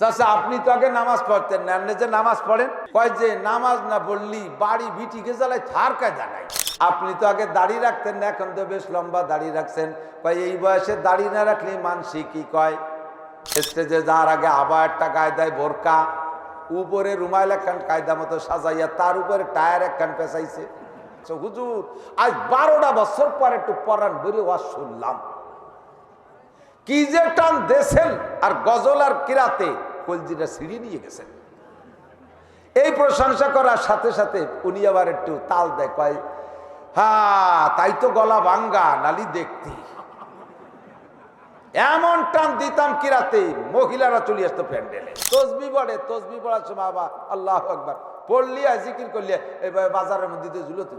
চাচা আপনি তো আগে নামাজ পড়তেন না, আপনি যে নামাজ পড়েন, কয় যে নামাজ না পড়লি বাড়ি বিটিকে জ্বালায় থার কায়দা নাই। আপনি তো আগে দাড়ি রাখতেন না, এখন তো বেশ লম্বা দাড়ি রাখছেন, কয় এই বয়সে দাড়ি না রাখলে মানসি কি কয়। স্টেজে যাওয়ার আগে আবার একটা গায়ে দেয় বোরকা, উপরে রুমাইল একখান কায়দা মতো সাজাইয়া তার উপরে টায়ার একখান পেঁচাইছে। হুজুর আজ 12টা বছর পর একটু পরাণ বেরিয়ে ওয়াজ শুনলাম, কি যে টান দেশেন আর গজল আর কিরাতে কলজিটা ছিঁড়ে নিয়ে গেছেন। এই প্রশংসা করার সাথে সাথে উনি আবার একটু তাল দেয়, কয় হ্যাঁ তাই তো গলা ভাঙ্গা নালি দেখতি। এমন টান দিতাম কিরাতে মহিলারা চলে আসতো প্যান্ডেলে। তসবি পড়ে, তসবি পড়ার সময় আবার আল্লাহু আকবার পড়লিয়া জিকির করলিয়া এবার বাজারের মধ্যে ঝুলতে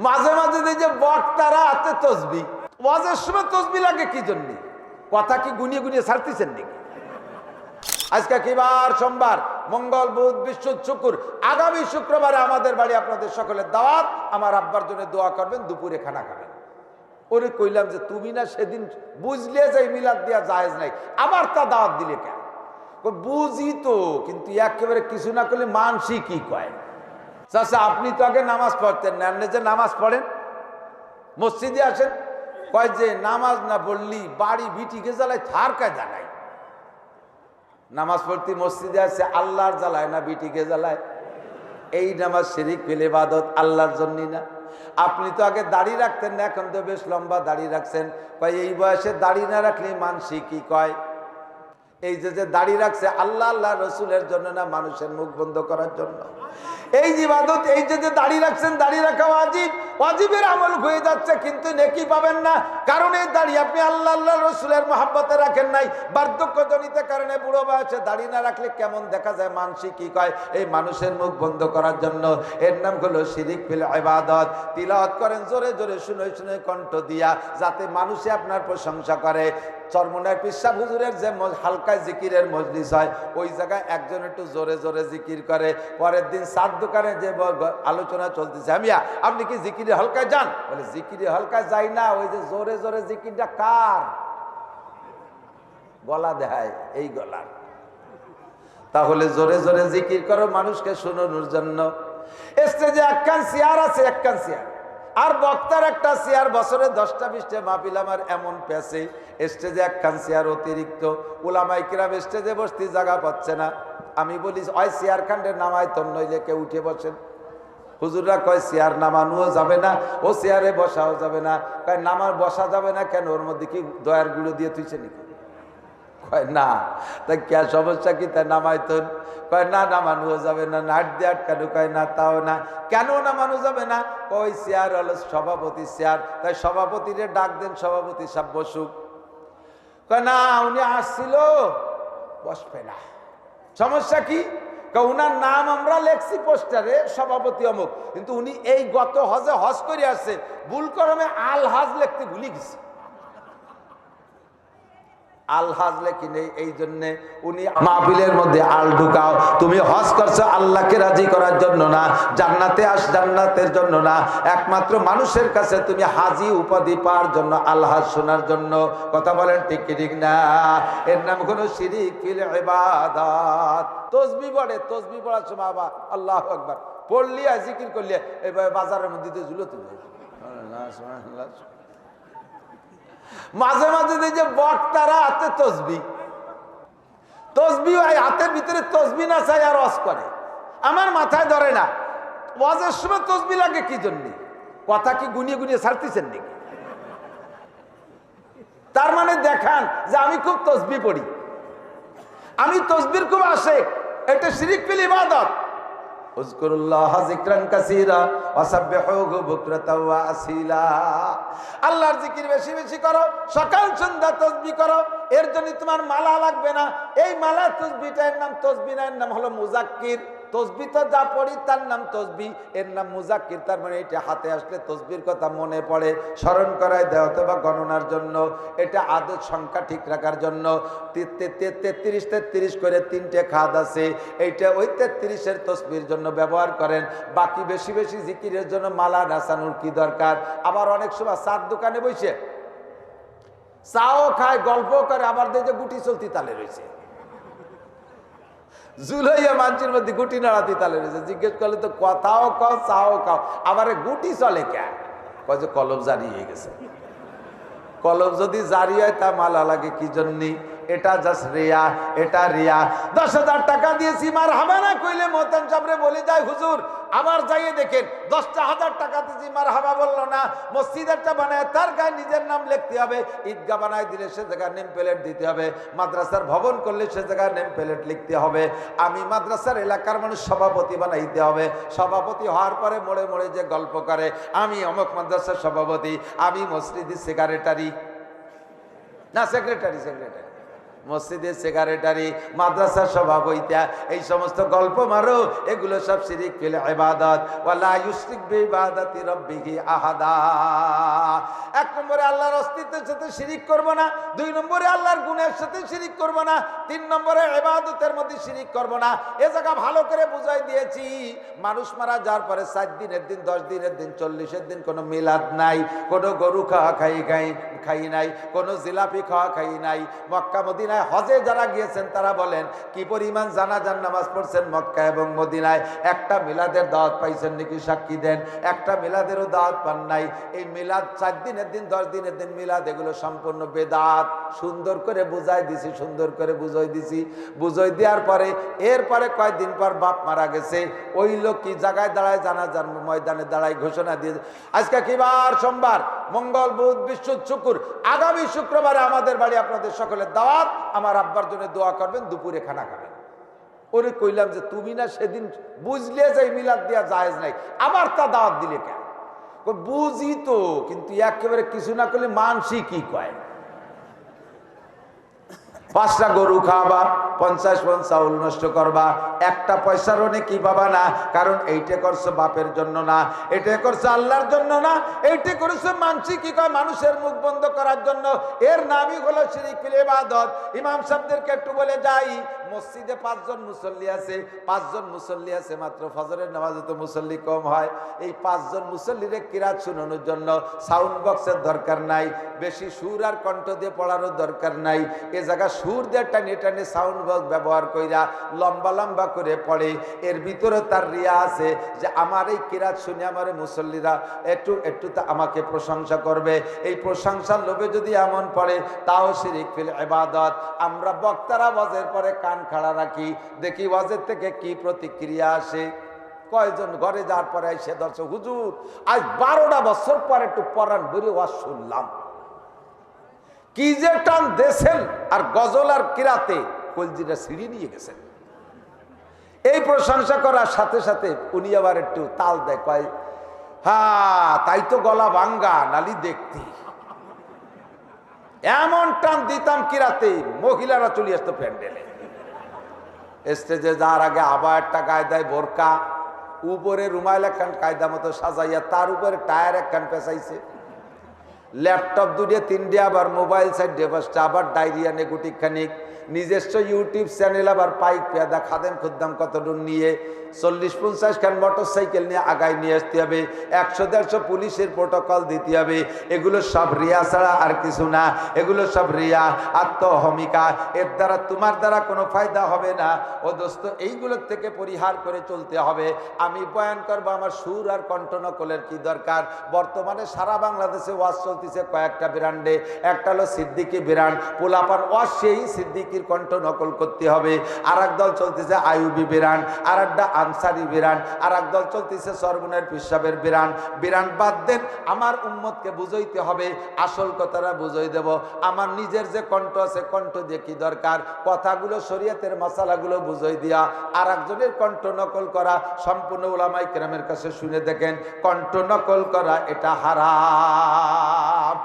মাঝে মাঝে যে বক্তারা আছে তসবি ওয়াজের সময় তসবি লাগে কি জন্য? কথা কি গুনিয়ে গুনিয়ে ছাড়তেছেন নাকি? আজকে কিবার সোমবার, মঙ্গল, বুধ, বৃহস্পতি, শুক্র, আগামী শুক্রবারে আমাদের বাড়ি আপনাদের সকলের দাওয়াত। আমার আব্বার জন্য দোয়া করবেন, দুপুরে খানা খাবেন। ওরে কইলাম যে তুমি না সেদিন বুঝলে যে মিলাদ দেওয়া জায়েজ নাই, আবার তা দাওয়াত দিলে কেন? বুঝি তো, কিন্তু একেবারে কিছু না করলে মানসি কি কয়। চাচা আপনি তো আগে নামাজ পড়তেন না, আপনি যে নামাজ পড়েন, মসজিদে আসেন, কয় যে নামাজ না পড়লি বাড়ি বিটিকে জ্বালায় থার কায়দা নাই। নামাজ পড়তে মসজিদে আসছে আল্লাহর জ্বালায় না বিটিকে জ্বালায়? এই নামাজ শিরিক ফিল ইবাদত, আল্লাহর জন্যই না। আপনি তো আগে দাড়ি রাখতেন না, এখন তো বেশ লম্বা দাড়ি রাখছেন, কয় এই বয়সে দাড়ি না রাখলে মানসি কি কয়। এই যে দাড়ি রাখছে আল্লাহ আল্লাহ রসুলের জন্য না, মানুষের মুখ বন্ধ করার জন্য। এই ইবাদত, এই যে দাড়ি রাখছেন, দাড়ি রাখা ওয়াজিব, ওয়াজিবের আমল হয়ে যাচ্ছে কিন্তু নেকি পাবেন না, কারণ এই দাড়ি আপনি আল্লাহ আল্লাহ রসুলের মহাব্বতে রাখেন নাই। বার্ধক্যজনিত কারণে বুড়ো বয়সে দাড়ি না রাখলে কেমন দেখা যায়, মানসি কি কয়, এই মানুষের মুখ বন্ধ করার জন্য। এর নাম হলো শিরিক ফিল ইবাদত। তিলাওয়াত করেন জোরে জোরে, শুনে শুনে কণ্ঠ দিয়া, যাতে মানুষে আপনার প্রশংসা করে। চরমনায় পিসা হুজুরের যে হালকা জিকিরের মজলিস হয়, ওই জায়গায় একজন একটু জোরে জোরে জিকির করে। পরের দিন সাত দোকানে যে আলোচনা চলতেছে, আমিয়া আপনি কি জিকিরে হালকায় যান? বলে জিকিরে হালকায় যাই না, ওই যে জোরে জোরে জিকিরটা কার? গলা দেখায় এই গলার। তাহলে জোরে জোরে জিকির করো মানুষকে শোনানোর জন্য। স্টেজে একখান চেয়ার আছে, একখান চেয়ার, আর বক্তার একটা চেয়ার, বছরে 10টা 20টা মাহফিল আমার এমন পেছে, স্টেজে একখান চেয়ার অতিরিক্ত। উলামায়ে কিরাম স্টেজে বসতে জায়গা পাচ্ছে না। আমি বলি ওই চেয়ার খান্ডের নামায় তো নইলে কেউ উঠে বসেন। হুজুররা কয় চেয়ার নামানোও যাবে না, ও চেয়ারে বসাও যাবে না। কয় নামার বসা যাবে না কেন? ওর মধ্যে কি দয়ার গুঁড়ো দিয়ে তুইছে নাকি? কয় না। তাই কে সমস্যা কি? তাই নামাইতো? কয় না নামানো যাবে না। নাট দিয়ে আটকানো? কয় না তাও না। কেন নামানো যাবে না? কই চেয়ার হলো সভাপতি চেয়ার, তাই সভাপতিরে ডাক দেন, সভাপতি সব বসুক। কয় না উনি আসছিল, বসবে না। সমস্যা কি? উনার নাম আমরা লেখছি পোস্টারে সভাপতি অমুক, কিন্তু উনি এই গত হজে হজ করে আসছে, ভুল করমে আল হাজ লিখতে ভুলে গেছে। আল হাজ লেখি নেই, এই জন্য উনি মাহফিলের মধ্যে আল ঢুকাও। তুমি হজ করছো আল্লাহকে রাজি করার জন্য না, জান্নাতে জান্নাতের জন্য না, একমাত্র মানুষের কাছে তুমি হাজি উপাধি পাওয়ার জন্য, আল হাজ শোনার জন্য। কথা বলেন ঠিক কি ঠিক না? এর নাম কোনো শিরিক ফিল ইবাদত। তসবি পড়ে, তসবি পড়ার সময় আবার আল্লাহু আকবার পড়লিয়া জিকির করলিয়া এবার বাজারের মধ্যে ঝুলতে মাঝে মাঝে যে বক্তারা হাতে তসবি, তসবি হাতের ভিতরে তসবি না চাই আর ওয়াজ করে, আমার মাথায় ধরে না। ওয়াজের সময় তসবি লাগে কি জন্য? কথা কি গুনিয়ে গুনিয়ে ছাড়তেছেন নাকি? তার মানে দেখান যে আমি খুব তসবি পড়ি, আমি তসবির খুব আসে, এটা শিরিক ফিল ইবাদত। উযকুরুল্লাহ যিকরান কাসীরা ওয়া সাব্বিহুহু বুকরাতাও ওয়া আসীলা। আল্লাহর জিকির বেশি বেশি করো, সকাল সন্ধ্যা তাসবিহ করো। এর জন্য তোমার মালা লাগবে না। এই মালা তাসবিহটার নাম তাসবিহ না, এর নাম হলো মুযাক্কির। তসবি তো যা পড়ি তার নাম তসবি, এর নাম মুযাক্কির। তার মানে এটা হাতে আসলে তসবির কথা মনে পড়ে, স্মরণ করায় দেয়, অথবা গণনার জন্য, এটা আদত সংখ্যা ঠিক রাখার জন্য। 33 33 করে 3টে খাদ আছে, এইটা ওই 33-এর তসবির জন্য ব্যবহার করেন। বাকি বেশি বেশি জিকিরের জন্য মালা নাসানোর কি দরকার? আবার অনেক সময় চার দোকানে বসে চাও খায়, গল্প করে, আবার দেখে গুটি চলতি তালে রয়েছে। জুলাইয়া মানচির মধ্যে গুটি নাড়াতি তালে রয়েছে। জিজ্ঞেস করলে তো কথাও খাও, চাও খাও, আবার গুটি চলে কে? কয় যে কলম জারি হয়ে গেছে। কলম যদি জারি হয় তা মালা লাগে কি জন্যে? এটা জাস্ট রিয়া, এটা রিয়া। 10,000 টাকা দিয়েছি, মার হাবা না কইলে মোহতাম সাহেবরে বলে যায়, হুজুর আবার যাইয়ে দেখেন 10,000 টাকা দিয়েছি, মার হাবা বললো না। মসজিদ একটা বানায় তার গায়ে নিজের নাম লিখতে হবে, ঈদগাহ বানায় দিলে সে জায়গায় নেম প্লেট দিতে হবে, মাদ্রাসার ভবন করলে সে জায়গায় নেম প্লেট লিখতে হবে। আমি মাদ্রাসার এলাকার মানুষ সভাপতি বানাইতে হবে। সভাপতি হওয়ার পরে মোড়ে মোড়ে যে গল্প করে, আমি অমুক মাদ্রাসার সভাপতি, আমি মসজিদের সেক্রেটারি, না সেক্রেটারি মসজিদের সেক্রেটারি, মাদ্রাসার সভাপতি, এই সমস্ত গল্প মারো, এগুলো সব শিরিক ফিল ইবাদত। ওয়ালা ইউশরিক বিইবাদাতি রাব্বিহি আহাদা। 1 নম্বরে আল্লাহর অস্তিত্বের সাথে শিরিক করব না, 2 নম্বরে আল্লাহর গুণের সাথে শিরিক করব না, 3 নম্বরে ইবাদতের মধ্যে শিরিক করব না। এ জায়গা ভালো করে বুঝাই দিয়েছি। মানুষ মারা যাওয়ার পরে 4 দিনের দিন, 10 দিনের দিন, 40-এর দিন কোনো মিলাদ নাই, কোনো গরু খাওয়া খাই নাই, কোনো জিলাপি খাওয়া খাই নাই। মক্কা মদিনায় হজে যারা গিয়েছেন তারা বলেন কি পরিমাণ জানাজার নামাজ পড়ছেন মক্কা এবং মদিনায়। একটা মিলাদের দাওয়াত পাইছেন নাকি? সাক্ষী দেন। একটা মিলাদেরও দাওয়াত পান নাই। এই মিলাদ 4 দিনের দিন, 10 দিনের দিন মিলাদ, এগুলো সম্পূর্ণ বেদাত। সুন্দর করে বুঝাই দিছি, সুন্দর করে বুঝাই দিছি। বুঝাই দেওয়ার পরে এরপরে কয়েকদিন পর বাপ মারা গেছে, ওই লোক কি জায়গায় দাঁড়ায়? জানাজার ময়দানে দাঁড়ায় ঘোষণা দিয়ে, আজকে কি বার? সোমবার, মঙ্গল, বুধ, বৃহস্পতি, শুক্র, আগামী শুক্রবারে আমাদের বাড়ি আপনাদের সকলের দাওয়াত, আমার আব্বার জন্য দোয়া করবেন, দুপুরে খানা খাবেন। ওরে কইলাম যে তুমি না সেদিন বুঝলে যে মিলাদ দেওয়া জায়েজ নাই, আবার তা দাওয়াত দিলে কেন? বুঝি তো, কিন্তু একেবারে কিছু না করলে মানসি কি কয়? 5টা গরু খাওয়াবা, 50 মণ চাউল নষ্ট করবা, 1টা পয়সারও নেকি পাবা না। কারণ এইটা করছো বাপের জন্য না, এটা করছো আল্লাহর জন্য না, এইটা করেছো মানসি কি কয় মানুষের মুখ বন্ধ করার জন্য। এর নামই হলো শিরিক ফিল ইবাদত। ইমাম সাহেবদেরকে একটু বলে যাই, মসজিদে 5 জন মুসল্লি আছে, 5 জন মুসল্লি আছে মাত্র, ফজরের নামাজে তো মুসল্লি কম হয়। এই 5 জন মুসল্লিরে কিরাত শোনানোর জন্য সাউন্ড বক্সের দরকার নাই, বেশি সুর আর কণ্ঠ দিয়ে পড়ারও দরকার নাই। এ জায়গা সুর দিয়ে টানে টানে সাউন্ড বক্স ব্যবহার কইরা লম্বা লম্বা করে পড়ে। এর ভিতরে তার রিয়া আছে যে আমার এই কিরাত শুনে আমার মুসল্লিরা একটু একটু আমাকে প্রশংসা করবে। এই প্রশংসার লোভে যদি এমন পড়ে, তাও শিরিক ফিল ইবাদত। আমরা বক্তারা ওয়াজের পরে কান খাড়া রাখি, দেখি ওয়াজের থেকে কি প্রতিক্রিয়া আসে। কয়জন ঘরে যাওয়ার পরে এসে দর্শক, হুজুর আজ 12টা বছর পর একটু পরাণ ভরে ওয়াজ শুনলাম, কি যে টান দেশেন, আর গজল আর কিরাতে কলজিটা সিঁড়ি নিয়ে গেছেন। এই প্রশংসা করার সাথে সাথে উনি আবার একটু তাল দেয়, কয় হ্যাঁ তাই তো গলা ভাঙ্গা, নালি দেখতি। এমন টান দিতাম কিরাতে, মহিলারা চলে আসতো প্যান্ডেলে। স্টেজে যাওয়ার আগে আবার একটা গায়ে দেয় বোরকা, উপরে রুমাইল একখান কায়দা মতো সাজাইয়া, তার উপরে টায়ার একখান পেঁচাইছে, ল্যাপটপ 2-3টে, আবার মোবাইল 4-5টা, আবার ডায়রিয়া নেগুটি খানিক, নিজস্ব ইউটিউব চ্যানেল, আবার পাইক পেয়াদা খাদেম খুদ্দাম কতটুক নিয়ে 40-50 খান মোটরসাইকেল নিয়ে আগায় নিয়ে আসতে হবে, 100-150 পুলিশের প্রোটোকল দিতে হবে। এগুলো সব রিয়া ছাড়া আর কিছু না, এগুলো সব রিয়া, আত্মহমিকা। এর দ্বারা তোমার দ্বারা কোনো ফায়দা হবে না। ও দোস্ত, এইগুলোর থেকে পরিহার করে চলতে হবে। আমি বয়ান করবো, আমার সুর আর কণ্ঠ নকলের কি দরকার? বর্তমানে সারা বাংলাদেশে ওয়াজ চলতেছে কয়েকটা ব্র্যান্ডে। একটা হলো সিদ্দিকি ব্র্যান্ড, পোলাপান ওয়াজ সেই সিদ্দিকির কণ্ঠ নকল করতে হবে। আর এক দল চলতেছে আইয়ুবী ব্র্যান্ড, আর একটা আনসারি ব্র্যান্ড, আর এক দল চলতেছে সরগুনের পিসাবের ব্র্যান্ড। ব্র্যান্ড বাদ দেন, আমার উম্মতকে বুঝাইতে হবে, আসল কথাটা বুঝাই দেব। আমার নিজের যে কণ্ঠ আছে, কণ্ঠ দিয়ে কি দরকার? কথাগুলো শরীয়তের মাসালাগুলো বুঝাই দিয়া আর একজনের কণ্ঠ নকল করা, সম্পূর্ণ উলামায়ে কেরামের কাছে শুনে দেখেন, কণ্ঠ নকল করা এটা হারাম।